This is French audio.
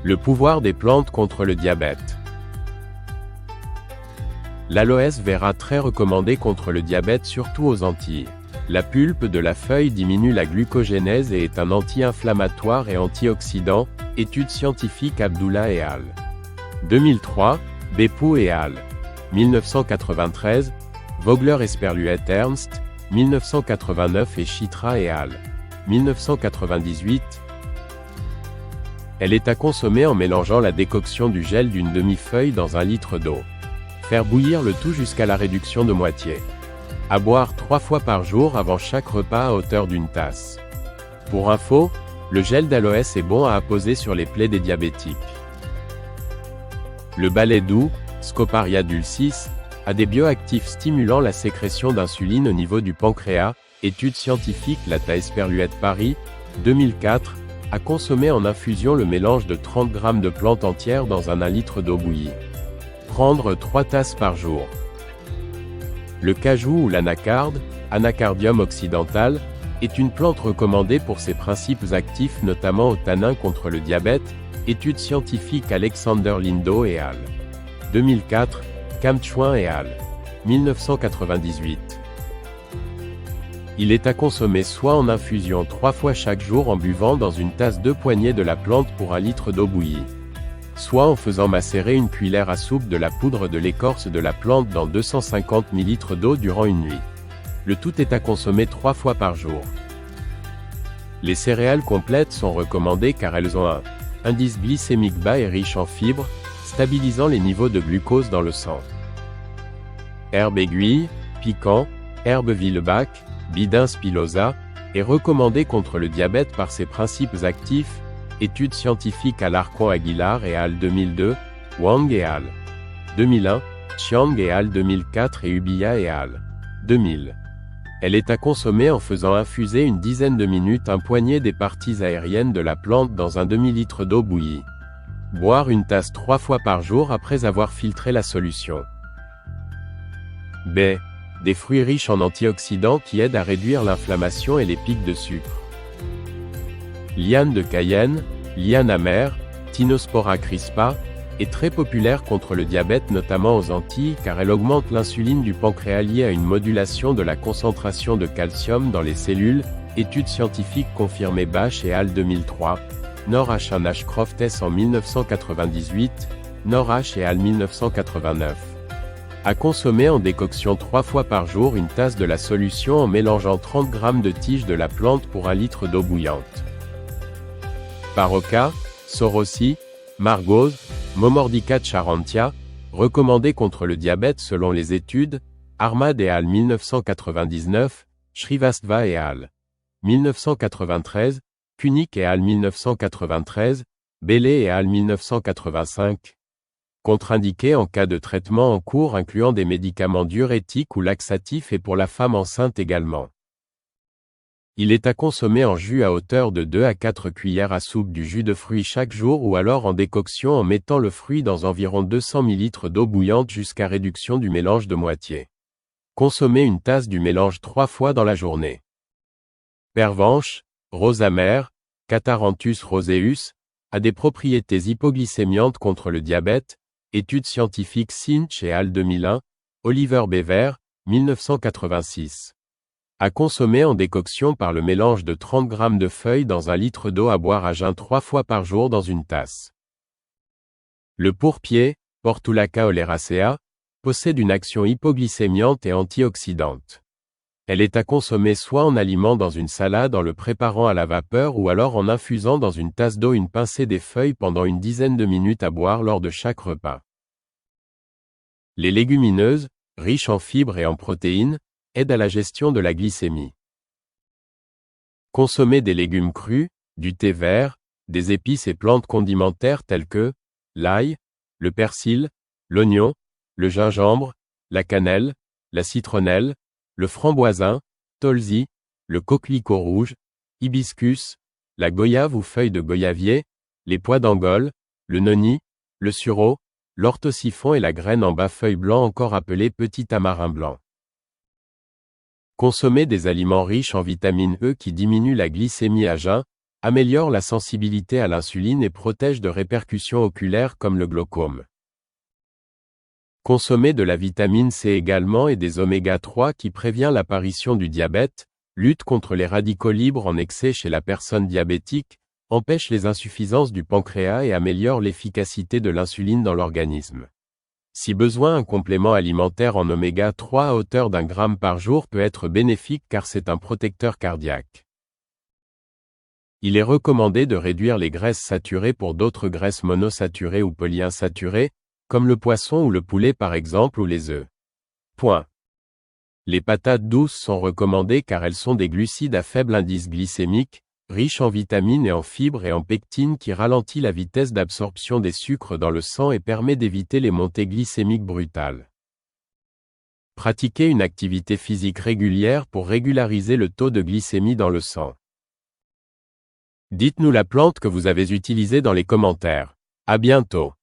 Le pouvoir des plantes contre le diabète. L'aloès vera très recommandé contre le diabète surtout aux Antilles. La pulpe de la feuille diminue la glucogénèse et est un anti-inflammatoire et antioxydant. Études scientifiques Abdullah et al. 2003, Beppu et al. 1993, Vogler-Esperluette Ernst, 1989 et Chitra et al. 1998. Elle est à consommer en mélangeant la décoction du gel d'une demi-feuille dans 1 litre d'eau. Faire bouillir le tout jusqu'à la réduction de moitié. À boire 3 fois par jour avant chaque repas à hauteur d'1 tasse. Pour info, le gel d'aloès est bon à apposer sur les plaies des diabétiques. Le balai doux, Scoparia dulcis, a des bioactifs stimulant la sécrétion d'insuline au niveau du pancréas. Étude scientifique Lata Esperluette Paris, 2004, à consommer en infusion le mélange de 30 g de plantes entières dans 1 litre d'eau bouillie. Prendre 3 tasses par jour. Le cajou ou l'anacarde, Anacardium occidental, est une plante recommandée pour ses principes actifs notamment au tanin contre le diabète. Étude scientifique Alexander Lindo et al. 2004, Kamchuan et al. 1998. Il est à consommer soit en infusion 3 fois chaque jour en buvant dans une tasse 2 poignées de la plante pour 1 litre d'eau bouillie. Soit en faisant macérer 1 cuillère à soupe de la poudre de l'écorce de la plante dans 250 ml d'eau durant 1 nuit. Le tout est à consommer 3 fois par jour. Les céréales complètes sont recommandées car elles ont un indice glycémique bas et riche en fibres, stabilisant les niveaux de glucose dans le sang. Herbe aiguille, piquant, herbe Villebac, Bidin spilosa, est recommandé contre le diabète par ses principes actifs. Études scientifiques Alarcon Aguilar et al. 2002, Wang et al. 2001, Chiang et al. 2004 et Ubilla et al. 2000. Elle est à consommer en faisant infuser une dizaine de minutes 1 poignet des parties aériennes de la plante dans 1 demi-litre d'eau bouillie. Boire 1 tasse 3 fois par jour après avoir filtré la solution. Baies. Des fruits riches en antioxydants qui aident à réduire l'inflammation et les pics de sucre. Liane de Cayenne, liane amère, Tinospora crispa, est très populaire contre le diabète notamment aux Antilles car elle augmente l'insuline du pancréas liée à une modulation de la concentration de calcium dans les cellules. Études scientifiques confirmées Bach et al. 2003, Nor H. H. Crofts en 1998, Nor H. et al. 1989. À consommer en décoction 3 fois par jour 1 tasse de la solution en mélangeant 30 g de tiges de la plante pour 1 litre d'eau bouillante. Paroca, Sorosi, Margose, Momordica charantia, recommandé contre le diabète selon les études, Armad et al. 1999, Shrivastava et al. 1993, Kunik et al. 1993, Bellé et al. 1985. Contre-indiqué en cas de traitement en cours incluant des médicaments diurétiques ou laxatifs et pour la femme enceinte également. Il est à consommer en jus à hauteur de 2 à 4 cuillères à soupe du jus de fruits chaque jour ou alors en décoction en mettant le fruit dans environ 200 ml d'eau bouillante jusqu'à réduction du mélange de moitié. Consommez 1 tasse du mélange 3 fois dans la journée. Pervenche, rose amère, Catharanthus roseus, a des propriétés hypoglycémiantes contre le diabète. Études scientifiques Sinch et al. 2001, Oliver Bever, 1986. À consommer en décoction par le mélange de 30 g de feuilles dans 1 litre d'eau à boire à jeun 3 fois par jour dans 1 tasse. Le pourpier, Portulaca oleracea, possède une action hypoglycémiante et antioxydante. Elle est à consommer soit en aliment dans une salade en le préparant à la vapeur ou alors en infusant dans 1 tasse d'eau 1 pincée des feuilles pendant 1 dizaine de minutes à boire lors de chaque repas. Les légumineuses, riches en fibres et en protéines, aident à la gestion de la glycémie. Consommer des légumes crus, du thé vert, des épices et plantes condimentaires telles que l'ail, le persil, l'oignon, le gingembre, la cannelle, la citronnelle, le framboisin, tolsi, le coquelicot rouge, hibiscus, la goyave ou feuille de goyavier, les pois d'Angole, le noni, le sureau, l'orthosiphon et la graine en bas-feuille blanc encore appelé petit tamarin blanc. Consommer des aliments riches en vitamine E qui diminuent la glycémie à jeun, améliore la sensibilité à l'insuline et protège de répercussions oculaires comme le glaucome. Consommer de la vitamine C également et des oméga 3 qui prévient l'apparition du diabète, lutte contre les radicaux libres en excès chez la personne diabétique, empêche les insuffisances du pancréas et améliore l'efficacité de l'insuline dans l'organisme. Si besoin, un complément alimentaire en oméga 3 à hauteur d'1 gramme par jour peut être bénéfique car c'est un protecteur cardiaque. Il est recommandé de réduire les graisses saturées pour d'autres graisses monosaturées ou polyinsaturées, comme le poisson ou le poulet par exemple ou les œufs. Les patates douces sont recommandées car elles sont des glucides à faible indice glycémique, riches en vitamines et en fibres et en pectine qui ralentit la vitesse d'absorption des sucres dans le sang et permet d'éviter les montées glycémiques brutales. Pratiquez une activité physique régulière pour régulariser le taux de glycémie dans le sang. Dites-nous la plante que vous avez utilisée dans les commentaires. À bientôt.